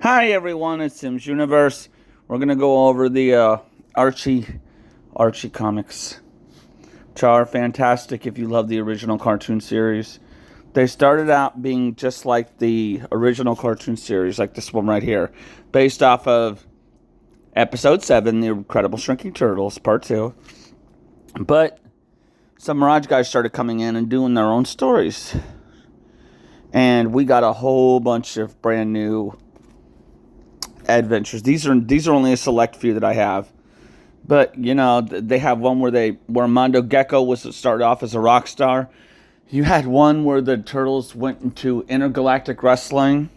Hi everyone, it's Sim's Universe. We're gonna go over the Archie comics, which are fantastic if you love the original cartoon series. They started out being just like the original cartoon series, like this one right here, based off of episode 7, The Incredible Shrinking Turtles, part 2. But some Mirage guys started coming in and doing their own stories. And we got a whole bunch of brand new adventures. These are only a select few that I have, but you know they have one where Mondo Gecko started off as a rock star. You had one where the turtles went into intergalactic wrestling,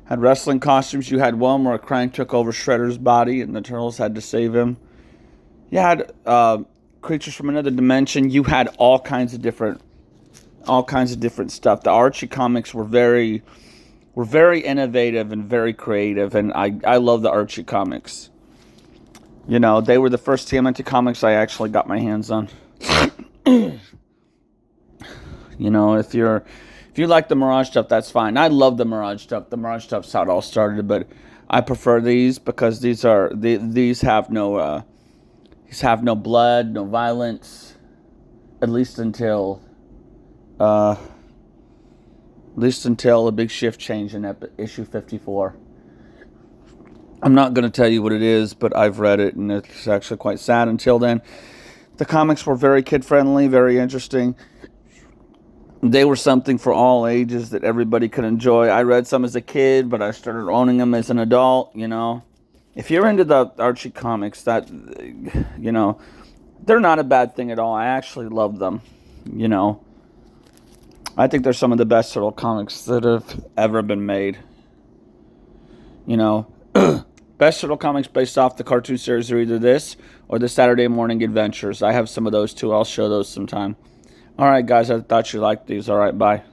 had wrestling costumes. You had one where Krang took over Shredder's body and the turtles had to save him. You had creatures from another dimension. You had all kinds of different stuff. The Archie comics were very innovative and very creative, and I love the Archie comics. You know, they were the first tmnt comics I actually got my hands on. You know, if you like the Mirage stuff, that's fine. I love the Mirage stuff. The Mirage stuff's how it all started, but I prefer these because these have no blood, no violence, at least until a big shift change in issue 54. I'm not going to tell you what it is, but I've read it, and it's actually quite sad. Until then, the comics were very kid-friendly, very interesting. They were something for all ages that everybody could enjoy. I read some as a kid, but I started owning them as an adult, you know. If you're into the Archie comics, that, you know, they're not a bad thing at all. I actually love them, you know. I think they're some of the best turtle comics that have ever been made. You know, best turtle comics based off the cartoon series are either this or the Saturday Morning Adventures. I have some of those too. I'll show those sometime. All right, guys, I thought you liked these. All right, bye.